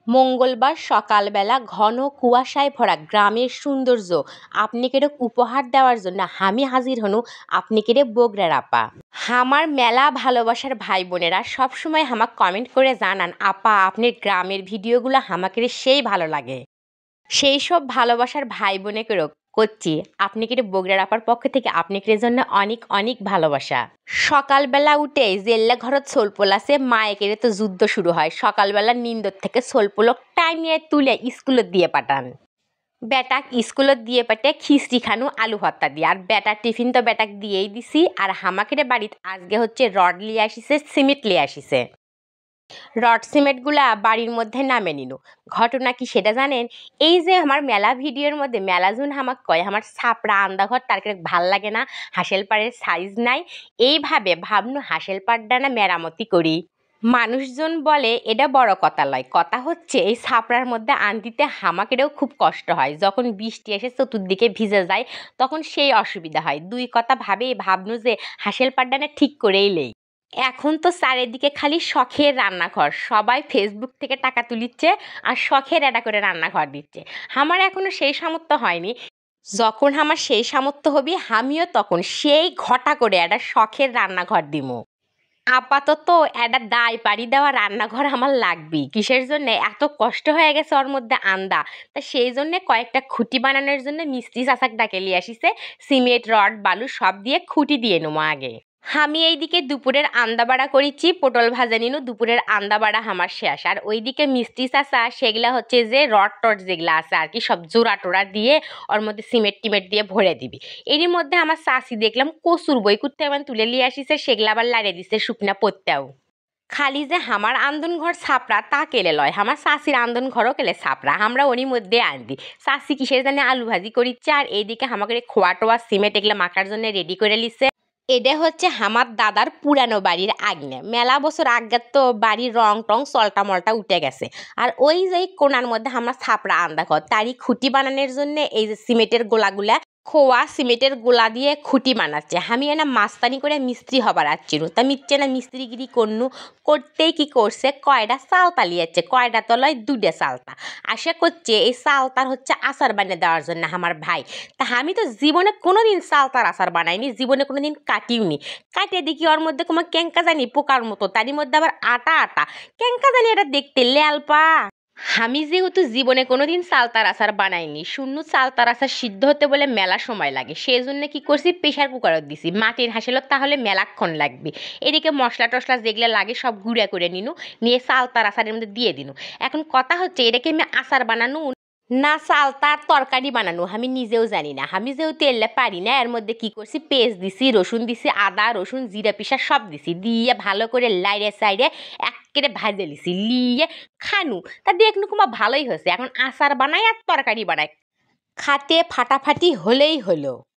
মঙ্গলবার সকালবেলা ঘন কুয়াশায় ভরা গ্রামের সৌন্দর্য আপনিকেরে উপহার দেওয়ার জন্য আমি হাজির হনু আপনিকেরে বগুড়ার আপা। আমার মেলা ভালোবাসার ভাই বোনেরা সবসময় আমাক কমেন্ট করে জানান, আপা আপনার গ্রামের ভিডিওগুলো আমাকে সেই ভালো লাগে। সেই সব ভালোবাসার ভাই বোনেকেরও করছি আপনিকেরে বগুড়ার আপার পক্ষ থেকে আপনিকের জন্য অনেক অনেক ভালোবাসা। সকালবেলা উঠে জেল্লা ঘরত সোলপোল আছে মায়েকেরে তো যুদ্ধ শুরু হয়। সকালবেলা নিন্দর থেকে সোলপোলক টাইমিয়ে তুলে স্কুলত দিয়ে পাঠান। বেটাক স্কুলত দিয়ে পাঠে খিচড়ি খানু আলু ভর্তা দিয়ে, আর বেটার টিফিন তো বেটাক দিয়েই দিছি। আর হামাকেরে বাড়িত আজকে হচ্ছে রড লিয়ে আসিছে, সিমেন্ট লিয়ে আসিছে। রড সিমেন্টগুলা বাড়ির মধ্যে নামে নিনু। ঘটনা কি সেটা জানেন? এই যে আমার মেলা ভিডিওর মধ্যে মেলাজুন হামাক কয় আমার ছাপড়া আন্দাঘর তার ভাল লাগে না, হাঁসেল পাড়ের সাইজ নাই। এইভাবে ভাবনু হাঁসেল পাড়টা না মেরামতি করি। মানুষজন বলে এটা বড় কথা লয়, কথা হচ্ছে এই ছাপড়ার মধ্যে আনতিতে হামাকেরও খুব কষ্ট হয়। যখন বৃষ্টি এসে চতুর্দিকে ভিজে যায় তখন সেই অসুবিধা হয়। দুই কথা ভাবনু যে হাঁসেল পাড়টা না ঠিক করেই লেই। এখন তো চারিদিকে খালি শখের রান্নাঘর, সবাই ফেসবুক থেকে টাকা তুলিচ্ছে আর শখের এটা করে রান্নাঘর দিচ্ছে। আমার এখনো সেই সামর্থ্য হয়নি। যখন আমার সেই সামর্থ্য হবে আমিও তখন সেই ঘটা করে একটা শখের রান্নাঘর দিমু। আপাতত একটা দায় পাড়ি দেওয়া রান্নাঘর আমার লাগবেই। কিসের জন্য এত কষ্ট হয়ে গেছে ওর মধ্যে আন্দা, তা সেই জন্যে কয়েকটা খুঁটি বানানোর জন্য মিস্ত্রি চাচাক ডাকে লিয়ে আসিছে। সিমেন্ট রড বালু সব দিয়ে খুঁটি দিয়ে নেবো আগে। আমি এইদিকে দুপুরের আন্দা বাড়া করেছি, পটল ভাজা নিনু। দুপুরের আন্দা বাড়া আমার শেষ। আর ওইদিকে মিস্ত্রি চাচা সেগুলা হচ্ছে যে রড টড যেগুলা আছে আর কি সব জোড়া টোড়া দিয়ে ওর মধ্যে সিমেন্ট টিমেট দিয়ে ভরে দিবি। এরই মধ্যে আমার চাচি দেখলাম কচুর বই করতে আমার তুলে নিয়ে আসিছে, সেগুলা আবার লাড়িয়ে দিছে শুকনা পত্তাও। খালি যে আমার আন্দন ঘর ছাপড়া তা কেলে লয়, আমার শাশির আন্দন ঘরও কেলে ছাপড়া, আমরা ওরই মধ্যে আনদি। শাশি কিসের জানে আলু ভাজি করিচ্ছে, আর এইদিকে আমাকে খোয়া টোয়া সিমেন্ট এগুলো মাখার জন্য রেডি করে লিছে। এটা হচ্ছে আমার দাদার পুরানো বাড়ির আগ্নে, মেলা বছর আগে তো বাড়ির রং টং চলটা মলটা উঠে গেছে। আর ওই যে কোনার মধ্যে আমার ছাপড়া আন্দা ঘর, তারই খুঁটি বানানোর জন্য এই যে সিমেন্টের গোলাগুলা খোয়া সিমেন্টের গোলা দিয়ে খুঁটি বানাচ্ছে। আমি এনা মাস্তানি করে মিস্ত্রি হবার আসছিল, তা মিচ্ছে না মিস্ত্রিগিরি করতেই কি করছে কয়টা চালতা লিয়েছে, কয়টা তলয় দুটে চালতা আশা করছে এই চালতার হচ্ছে আচার বানিয়ে দেওয়ার জন্য আমার ভাই। তা আমি তো জীবনে কোনোদিন চালতার আচার বানাইনি, জীবনে কোনোদিন কাটিওনি। কাটিয়ে দেখি ওর মধ্যে কোনো কেঙ্কা জানি পোকার মতো, তারই মধ্যে আবার আটা আটা কেঙ্কা জানি এটা দেখতে ল্যালপা। আমি যেহেতু জীবনে কোনোদিন চালতার আচার বানাইনি, শূন্য চালতার আচার সিদ্ধ হতে বলে মেলা সময় লাগে, সেই জন্য কি করছি প্রেশার কুকারত দিছি। মাটির হাঁসেলত তাহলে মেলাক্ষণ লাগবে। এদিকে মশলা টশলা যেগুলো লাগে সব গুঁড়া করে নিনু, নিয়ে চালতার আচারের মধ্যে দিয়ে দিনু। এখন কথা হচ্ছে এটাকে আমি আচার বানানো না চালতার তরকারি বানানো আমি নিজেও জানি না। আমি যেহেতু এলে পারি না, এর মধ্যে কি করছি পেঁয়াজ দিছি, রসুন দিছি, আদা রসুন জিরা পিসা সব দিছি, দিয়ে ভালো করে লাইড়ে সাইডে একেবারে ভাজে লিছি, লিয়ে খানু। তা দেখনু কুমা ভালোই হয়েছে। এখন আচার বানাই আর তরকারি বানাই, খাতে ফাটাফাটি হলেই হলো।